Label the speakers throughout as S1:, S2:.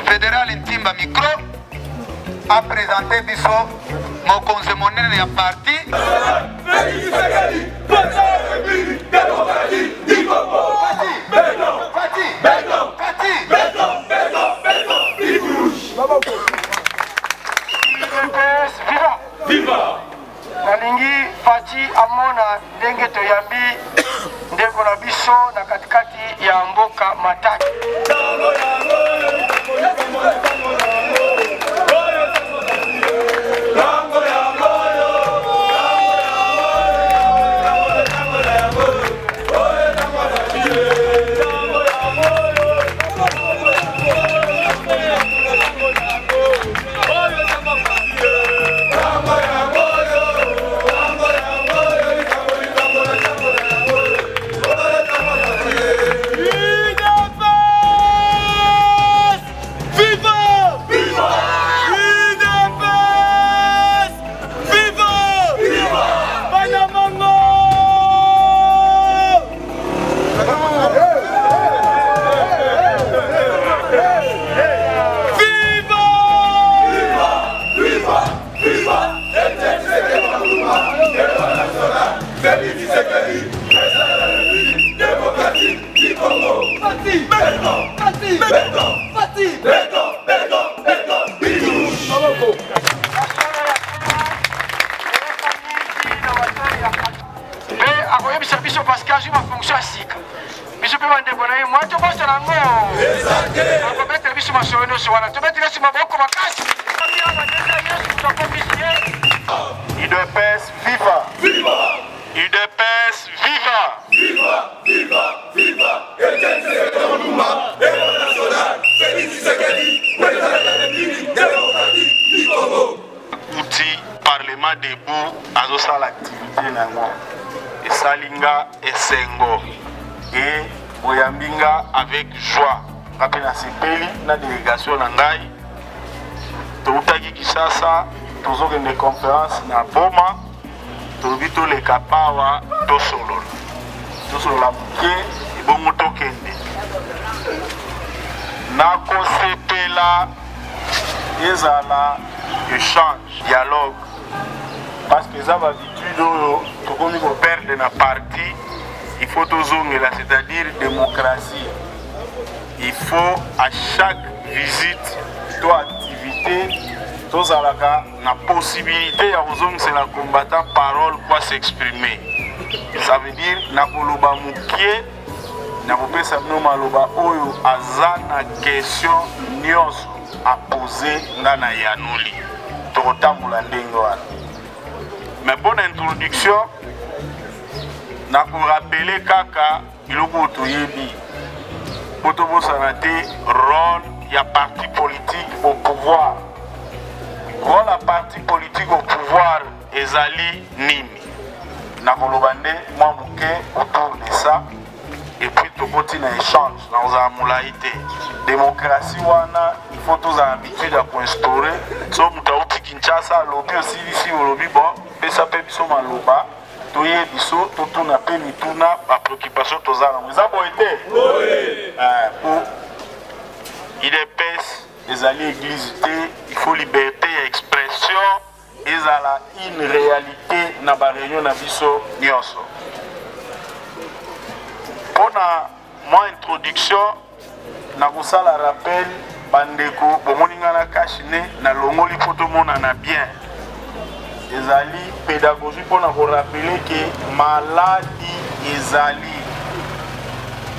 S1: fédéral Ntimba Micro a présenté biso mokonzi monene ya parti
S2: Viva! Nalingi Fati amona ndenge toyambi ndeko na biso na katikati ya mboka Matadi.
S1: UDPS viva! Viva! UDPS viva! Viva! Viva! Viva! Outil Parlement debout à l'activité nango. Et Salinga et Sengo. Et Boyambinga avec joie. Rappelez la CPLI, la délégation Nangai. Toutaki Kisasa, toujours une conférence na Boma. Tobito le Kapawa, Tosolo. Tosolo la Bouquet, et Bomoto Kende. Nako Sepela, Ezala, échange, dialogue. Parce que ça va habitude, tout le monde perd dans la partie. Il faut toujours, c'est-à-dire démocratie. Il faut à chaque visite, toute activité, tous à la possibilité à c'est la combattant parole pour s'exprimer. Ça veut dire nakoloba mukie, nakope sabino maloba oyo azana question nyonso à poser ngana yanoli. Tokotambula ndenge wana. Mais bonne introduction, nako rappeler kaka iloko toyebi. Potobo sanate rôle ya parti politique au pouvoir. Rôle à parti politique au pouvoir ezali nini. Nakolobande moi bouquet autour de ça et puis tokoti na échange dans la moulaïté. Démocratie wana il faut tous habitude à instaurer. So mutauti Kinshasa lobby aussi ici au lobby bon pesa pe biso maloba. Toye biso totuna pe mituna ba préoccupation tozala. Vous avez été? Oui. Pour UDPS les alliés église, il faut liberté d'expression et ça une réalité na ba réunion na biso nyonso. Pour mon introduction na kusala rappel bandeko bomoninga na kashine na longoli poto mona na bien. Ezali pédagogie pour nous rappeler que maladie ezali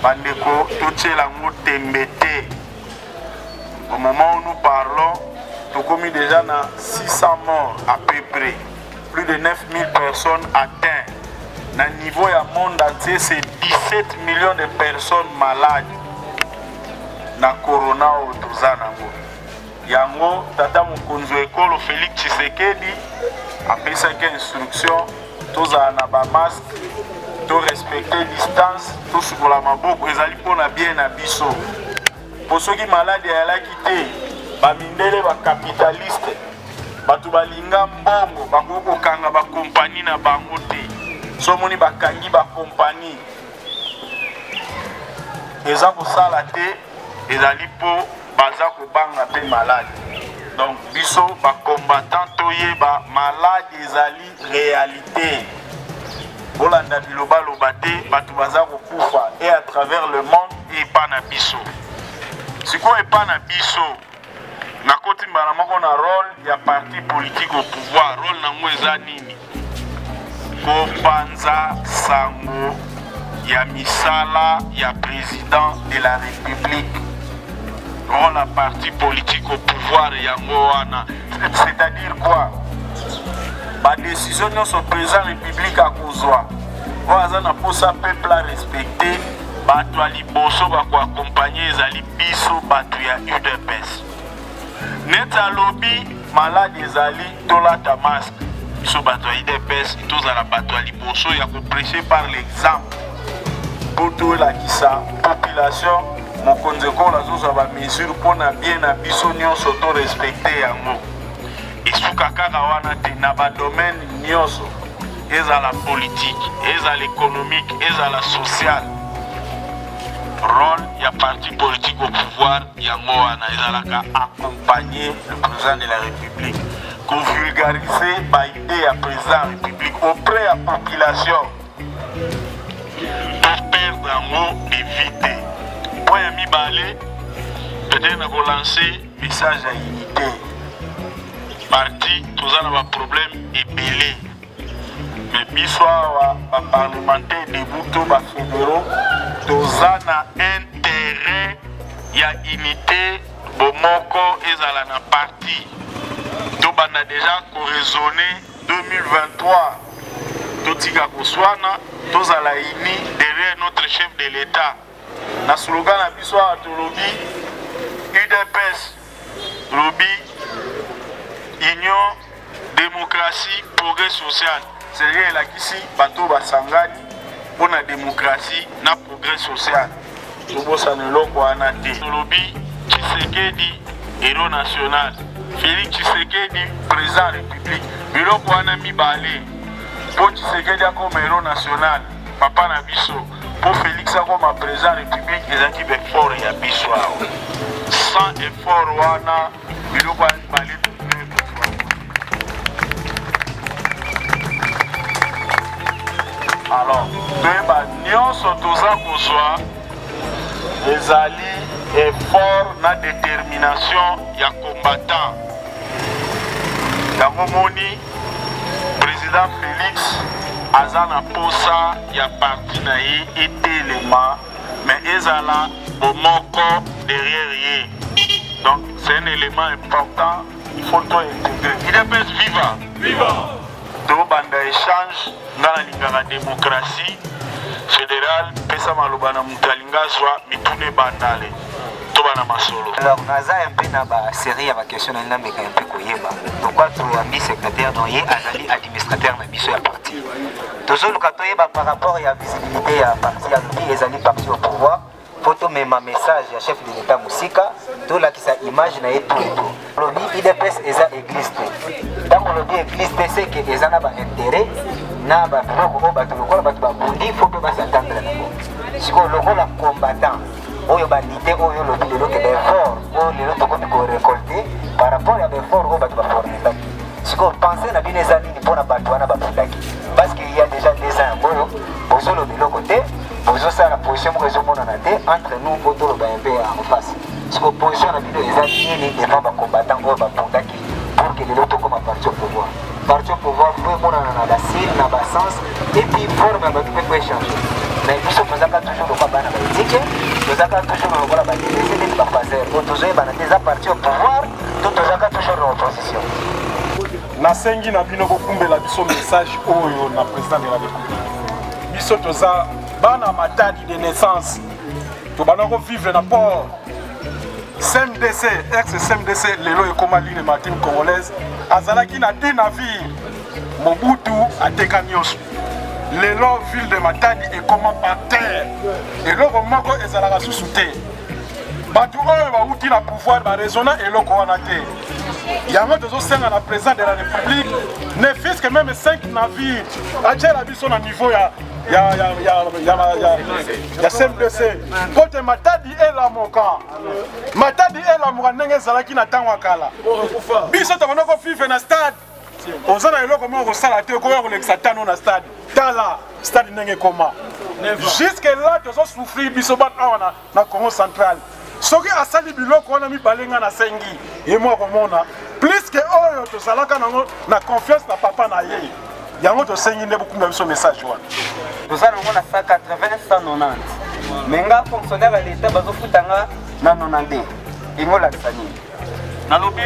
S1: bandeko tout la tembete. Au moment où nous parlons, nous avons déjà 600 morts à peu près. Plus de 9000 personnes atteintes. Dans le niveau du monde entier, c'est 17 millions de personnes malades. Dans le corona ou tout ça. Yango, tata mokonzo école Félix Tshisekedi après 5 instructions, tous à ba masque, tous respecter distance, tous sur la maboko, ils allaient pour la bien à biso. Pour ceux qui sont malades, ils allaient quitter. Bamindele ba capitaliste, batu balinga mbongo, bakoko kanga ba compagnie na bango te. Somoni bakangi ba compagnie. Eza ko sala te, ezali po baza kobanga pe malade. Donc biso ba combattant toyeba malade ezali réalité. Bolanda biloba lobate batu baza kokufa et à travers le monde et pas na biso. Siko et pas na biso. Na koti mbana moko na rôle ya parti politique au pouvoir, rôle nango eza nini? Kopanza sango ya misala ya président de la République. Rôle la parti politique au pouvoir yango wana. C'est-à-dire quoi? Ba décision de son président de la République à kozwa. Oaza na posa peuple à respecter, bato ali boso ba ko accompagner ezali biso bato ya UDPS. Neta lobby malade ezali tolata masque. Biso bato ya UDPS tozala bato ali boso ya ko prêcher par l'exemple. Pour tout la kisa population mokonze ko la zoza ba mesure pona bien na biso nyonso to respecter yango. Isuka kaka wana te na ba domaine nyonso. Ezala politique, ezala économique, ezala social. Rôle ya parti politique au pouvoir yango wana ezalaka accompagner le président de la République, qu'on vulgariser ba idée ya président de la République auprès de la population. Pour perdre yango éviter. Point ya mibale peut-être ko lancer message à unité. Parti tous na ba problème ebelé. Mais biswa ba parlementaire debout to ba fédéraux tozana intérêt ya unité bomoko ezala na parti to bana déjà ko raisonner 2023 totika koswana tozala uni derrière notre chef de l'État na slogan na biswa to lobby UDPS lobby union démocratie progrès social. C'est là qu'ici bateau basangani pour la démocratie na progrès social. Tobo sanelo kwa anate. Lobby Tshisekedi héros national. Félix Tshisekedi président république. Bilo kwa na mibale. Pour Tshisekedi comme héros national. Papa na biso. Pour Félix comme président république ezaki be fort ya biso. Sans effort wana bilo kwa mibale. Alors, nous sommes tous les alliés effort na détermination ya combattant. Yangomoni, président Félix Azana Posa ya parti na ye était l'élément, mais ezala bomoko derrière ye. Donc c'est un élément important, il faut tout intégrer. Il est viva. Viva. Do banda échange dans la démocratie fédérale pesa maloba na mutalingazwa mitune bandale to bana masolo.
S3: Alors naza un peu na ba série ya ba question na meka un peu koyeba. Pourquoi tu ambi secrétaire donc ye azali administrateur na biso ya parti. Toujours le katoyeba par rapport ya visibilité ya parti ya lui ezali parti au pouvoir. Photo même un message ya chef de l'État Musika to la kisa image na yetu tout. Lobby IDPS eza église. Dans le lobby église c'est que eza na ba intérêt na ba biloko ba tolokola ba bundi faut que ba s'attendre na ngo. Siko lokola combattant oyo ba lité oyo lobby de loke d'effort o le loto ko récolter par rapport à l'effort o ba former. Siko penser na bine za nini pona ba wana ba pundaki parce qu'il y a déjà des ans boyo bozolo de l'autre côté. Bozo ça la position que je montre entre nous autour de en face. Ce que position la vidéo les alliés devant les combattants pour que les autres comme parti au pouvoir. Parti au pouvoir faut mon dans la cible, dans le sens et puis forme un peu pour échanger. Mais nous sommes toujours le combat dans la politique, nous avons toujours le combat dans la décision de la fazer. Pour toujours des partis au pouvoir, tout toujours dans l'opposition.
S4: Na sengi na bino kokumbela biso message oyo na président de la République. Biso toza bana matadi de naissance to banako vivre na port CMDC ex-CMDC lelo ekoma ligne maritime congolaise azalaki na deux navires Mobutu ateka nyonso lelo ville de Matadi ekoma par terre eloko moko ezalaka susu te bato oyo bauti na pouvoir baresona eloko wana te yango tozosenga na président de la République ne fils que même 5 navires atiela biso na niveau ya ya CMDC pote matadi elamoka matadi elamoka ndenge ezalaki na ntango ya kala biso tobanda kofife na stade oza na eloko moko kosala te okoya kolekisa tano na stade tala stade ndenge ekoma jusque là tozosouffrir biso bato awa na Congo central soki asali biloko wana mibale nga na sengi ye moko komona plus que oyo tozalaka nango na confiance na papa na ye yango tosengi nde bokumba biso message wana
S3: toza nango na 180-190 me nga fonctionnaire ya leta bazofutanga na 92 ingolakisa nini
S5: nalobi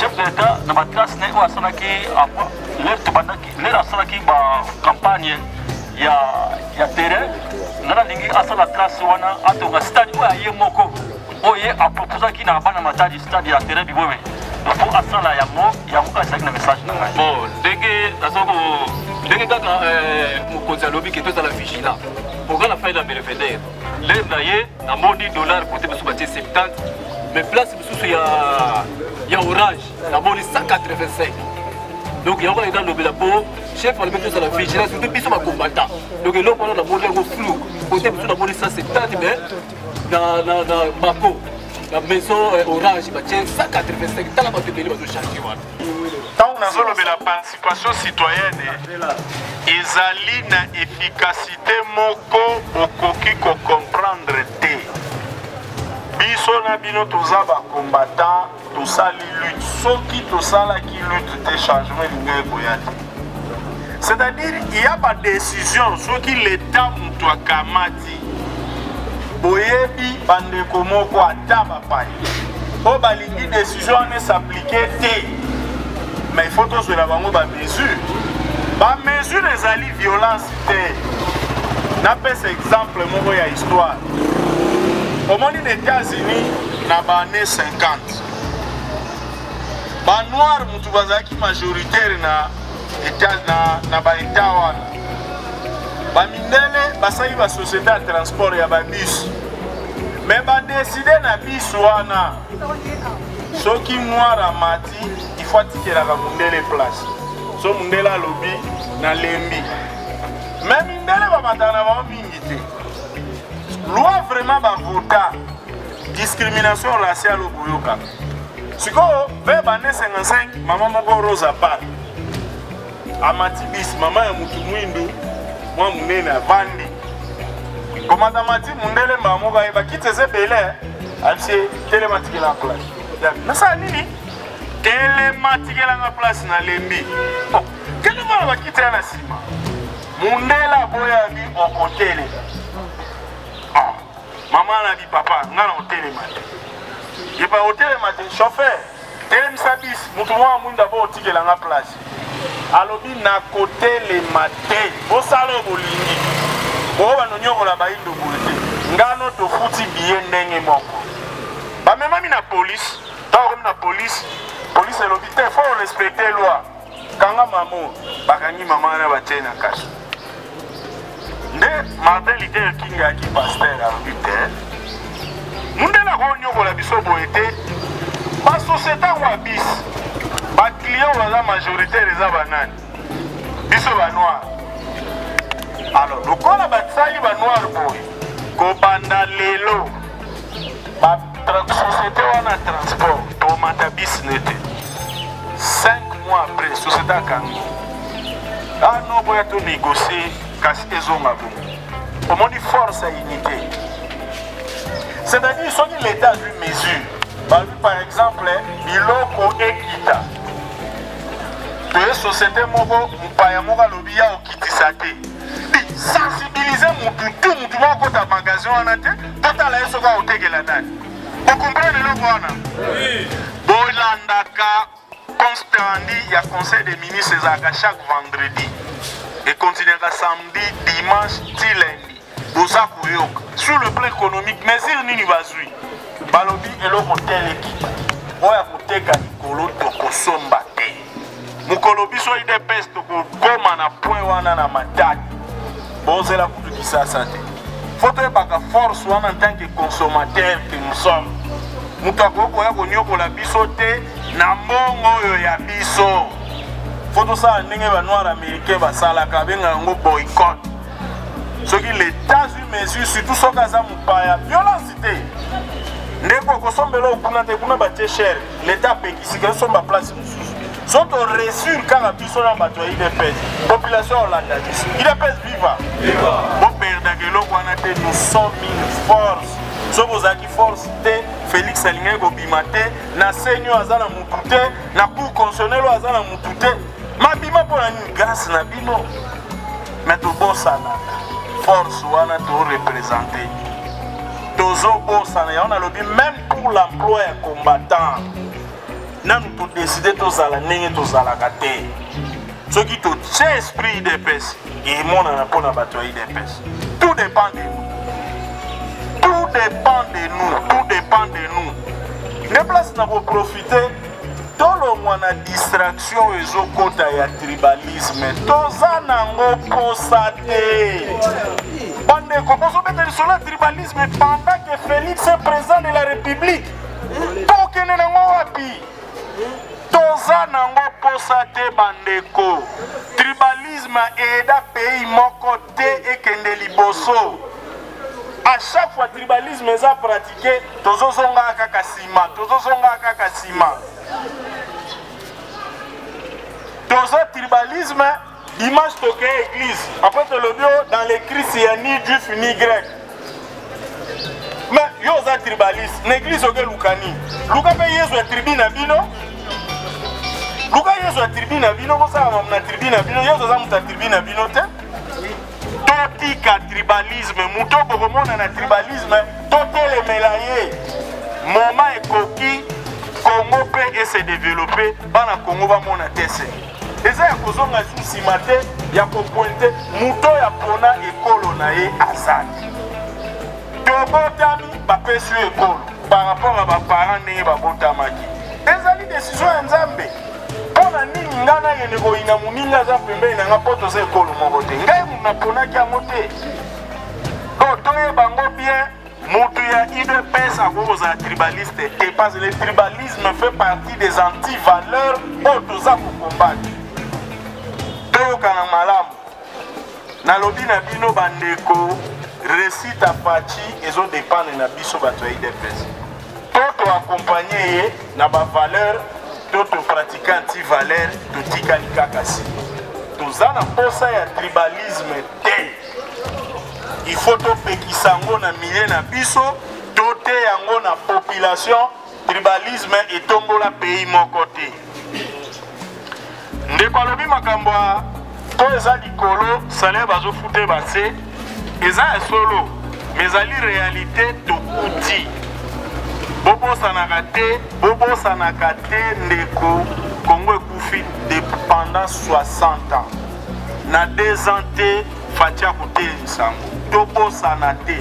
S5: chef de l'état na batrace ne oyo asalaki lere asalaki bacampagne ya terrain nga nalingi asala trace wana atonga stade oyo aye moko oyo ye aproposaki na bana matadi stade ya terrain bibobe po asala yango azalaki na message na ngai bon ndenge kaka mokonzi alobi ke tozala vigilant poka na fai na belvedere lere na ye namoni dollar kote biso batie 70 mais place mosusu ya orange namoni 185 donc yango eza lobela po chef alobi tozala vigilance surtout biso bakombata donc eloko wana namoni yango flou kote biso namoni 170 mais na bako la maison orange batie 185 tala bato ebele bazochange wana
S1: ntango nazolobela participation citoyenne ezali na efficacité moko okoki kocomprendre te biso na bino toza bacombattant tosali lutte soki tosalaki lutte te changement elinga ekoya te c'est-à-dire il y a pas décision soki l'état moto akamati boyebi bandeko moko ata bapai oyo balingi décision wana s'appliquer te mais il faut tozwela bango bamesure bamesure ezali violence te napesa exemple moko ya histoire omoni na États-Unis na baannée 50 banoir mutu bazalaki majoritaire na baeta wana bamindele basali basociété ya transport ya babus me badeside na bus wana soki noir amati ifo atikelaka mundele place so mundele alobi na lembi me mindele bamataka na bango mingi te loi vraiment bavota discrimination raciale okoyokaka sikoyo ve bane 55 mama moko Rosa Parks amati bis mama ya mutu mwindu mwa munene avandi komata mati mundele mbaa moko ayeba kiti eze bele atie telematikela na place nasala nini telematikela na place na lembi kende mwana bakiti ya na nsima mundele aboya bi okotele mama na bi papa nga na otelema te yepa otelema te chauffeur telemisa bis mutu mwa mwinda bo otikela nga place alobi na kotelema te bosala bolingi bo banonyokola bayindo boye te ngano tofuti biye ndenge moko bamemami na polise ntango na polise elobi te fo respecte loi kanga mamo bakangi mama na batie na kaso nde Martin Luther King aki paster alobi te mundela konyokola biso boye te basosiété yango ya bisi baclient baza majoritaire eza banani biso banoir alors lokola basali banoir boye kobanda lelo société wana transport tomata bisi nete 5 mois après société akangi ano boya to négocier kasi ezonga bongo omoni force ya unité c'est-à-dire soki l'état azwi mesure babi par exemple biloko ekita toye société moko mopaya moko alobi ya okitisa te sensibilize mutu tu mutu moko kota magasin wana te totala ye soki aotekela nani okomprendre eloko wana bolandaka constandi ya conseil des ministres ezalaka chaque vendredi ekontinuaka samedi dimanche ti lundi boza koyoka sur le plan économique mesure nini bazwi balobi eloko teleki oyo akoteka likolo tokosomba te mokolo biso idps tokokoma na point wana na matadi bozela kutu kisasa te fo toyebaka force wana en tant que consommateur que nous sommes moto akokoya konyokola biso te na mbongo oyo ya biso fo tosala ndenge banoir américain basalaka benga yango boycott Ce qui l'État sur mesure, surtout ce cas de violence. Ndeko kosombela okuna te kuna batie cher l'État pekisi que somba place sont reçus quand biso na bato ya IDPS population Hollande IDPS viva bon perdre que l'on a te nous sommes une force Sobozaki force te Félix Alinge Gobimate na senyo azana mutute na cour constitutionnel azana mutute mabima pour une grâce na bino mais to bossa na force wana to représenter tozo bossa na on a lobby même pour l'emploi et combattant na nous to décider to zala nenge to zala kate ce qui to tient esprit IDPS et mon na pona bato IDPS tout dépend de nous. Tout dépend de nous, tout dépend de nous. Les places n'a pas profité. Tout le monde a distraction et zokota ya tribalisme. Toza nango posate. Bande kokoso mettre sur le tribalisme pendant que Félix est président de la République. Tokene nango wapi. Toza nango posate bandeko. Tribalisme aida pays moko te et kende liboso. À chaque fois tribalisme est pratiqué, tozo zonga kakasima, tozo zonga kakasima. Tozo tribalisme, dimanche toke église. Après te le bio dans l'écrit il y a ni juif ni grec. Mais yo za tribaliste, l'église oke lukani. Luka pe yeso tribi na bino. Luka yeso tribi na bino, ko sa na tribi na bino, yeso za muta tribi na bino te. Totika tribalisme, mutoko komona na tribalisme, totele melaye. Moment ekoki, Congo peut se développer, bana Congo va mona tese. Eza ya kozonga susi mate, ya kopointe, muto ya pona ekolo na ye azali. Tobotami bapesu ekolo, par rapport à ba parents ndenge babotamaki. Ezali décision ya Nzambe. Pona nini ngana yene ko ina muninga za pembeni na ngapoto se ekolo moko te. Ngai munapona ki amote. Donc toye bango bien, mutu ya IDPS akoza tribaliste et parce que le tribalisme fait partie des anti-valeurs autoza pour combattre. Toyokana malamu. Na lobi na bino bandeko récite à Fachi ezo dépendre na biso bato ya IDPS. Toto accompagner na ba valeur d'autres pratiquants anti-valeurs de Tikalikakasi. Tous en posa ya tribalisme te. Il faut to pekisango na milieu na biso, doté yango na population, tribalisme et tombola pays mon côté. Ndeko alobi makambo to eza likolo, salaire bazo fute base, eza solo, mais ali réalité to kuti. Bobo sanaka te ndeko Congo ekufi pendant 60 ans. Na 2 ans te Fatia kote nsango. Bobo sanate.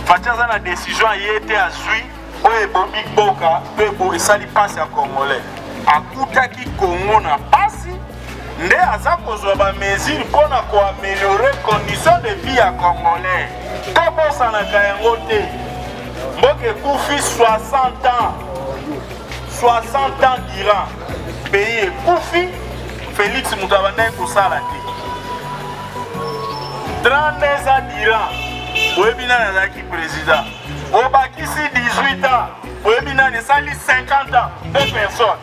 S1: Fatia za na décision yete azui oye bobi boka pebo esali passe ya Congolais. Akutaki Congo na pasi nde aza kozwa ba mesure pona ko améliorer conditions de vie ya Congolais. Bobo sanaka yango te. Mboke koufi 60 ans. 60 ans d'Iran. Pays koufi. Félix Moutabanda kosala te. 32 ans d'Iran. Boebina nazaki président. Obakisi 18 ans. Boebina nesali 50 ans. 2 personnes.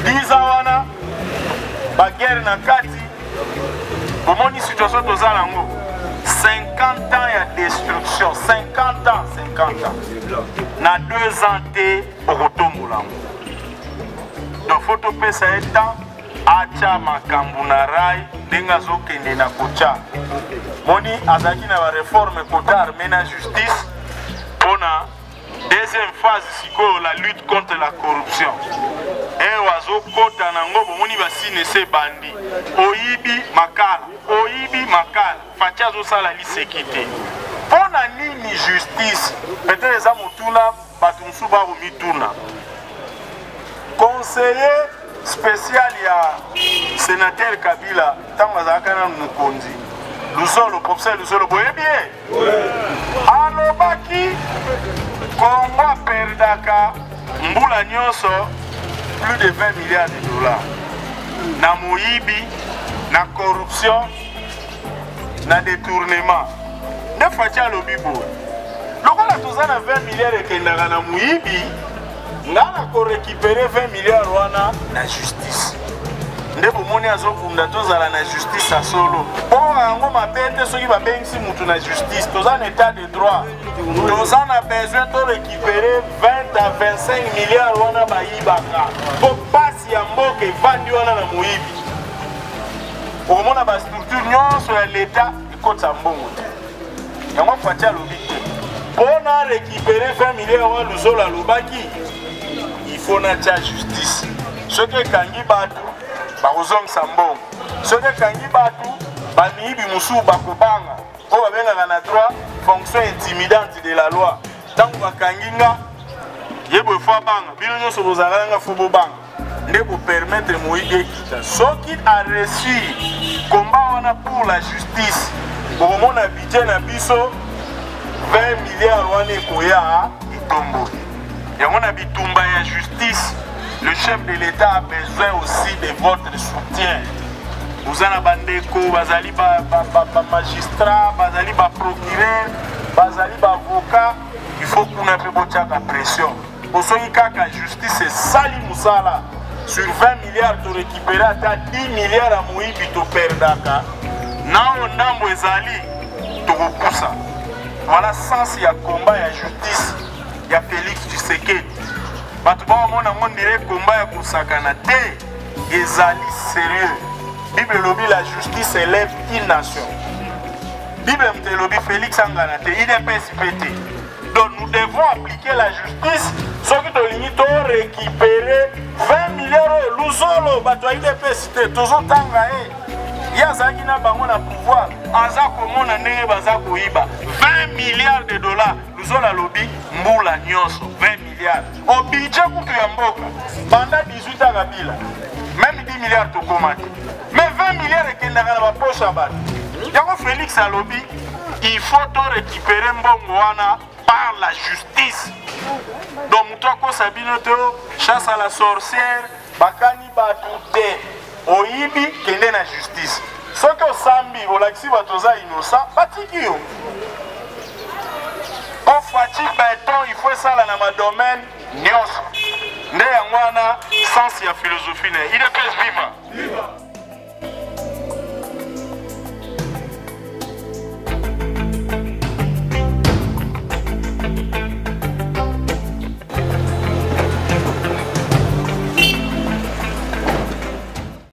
S1: 10 ans wana. Ba guerre na kati. Bomoni situation tozala ngo. 50 ans ya destruction, 50 ans. Na 2 ans te okotombola. Donc faut to pesa eta acha makambu na rai denga zokende na kocha. Moni azaki na réforme kota armée na justice pona deuxième phase siko la lutte contre la corruption. Et wazo kota na ngobo moni basine se bandi. Oyibi makala. Fatia zo sala li sécurité. Pona nini justice. Peut-être les amutuna batumsu ba mituna. Conseiller spécial ya sénateur Kabila tamazaka na mukonzi. Lusolo professeur Lusolo boye bien. Alobaki Congo perdaka mbula nyonso plus de 20 milliards de dollars. Na moyibi, na corruption, na détournement nde faci alobi boye lokola toza na 20 milliards ekendaka na moyibi nga na korécupere 20 milliards wana na justice nde bomoni azokunda tozala na justice ya solo mpo yango mabe te soki babengisi mutu na justice toza na état de droit toza na besoin torécupere 20 à 25 milliards wana bayibaka mpo pasi ya mboka evandi wana na moyibi okomona bastructure nyonso ya leta ekotisa mbongo te yango fati alobi te mpo na récupere 20 milliards wana luzolo alobaki il faut natia justice soki ekangi bato bakozongisa mbongo soki ekangi bato bamiyibi mosusu bakobanga oyo babengaka na droit fonction intimidante de la loi ntango bakangi nga ye boye fo abanga bino nyonso bozalaka nga fo bobanga nde bopermettre moyibi ekita soki areussi komba wana pour la justice bokomona budget na biso 20 milliards wana ekoya etomboli yango na bitumba ya justice. Le chef de l'État a besoin aussi de votre soutien. Vous avez bandeko, bazali ba magistrat, bazali ba procureur, bazali ba avocat. Il faut qu'on ait peu pression. Pour ceux qui ont la justice, c'est sali musala. Sur 20 milliards, tu récupérer à 10 milliards à mouiller, tu perdaka. Nao ndambo ezali, tu repoussa. Voilà sens il y a combat, il y a justice, il y a Félix Tshisekedi. Bato ba mona mondire combat ya kusakana te ezali sérieux. Bible lobi la justice élève une nation. Bible mte lobi Félix Angana te il est PSPT. Donc nous devons appliquer la justice ce qui to lingi to récupérer 20 milliards luzolo bato il est PSPT toujours tanga yazaki na bango na pouvoir aza komona ndenge baza koyiba 20 milliards de dollars luzolo lobi mbula nyonso 20 milliards au budget kutu ya mboka pendant 18 ans kabila même 10 milliards to komati mais 20 milliards ekendaka na bapoche ya bato yango Félix alobi il faut to récupérer mbongo wana par la justice donc mutu akosa bino te chasse à la sorcière bakani bato te oyibi kende na justice soki osambi olakisi bato oza innocent batiki yo ofati beton il faut esala na madomaine nyonso nde yango wana sens ya philosophie ne il est pes viva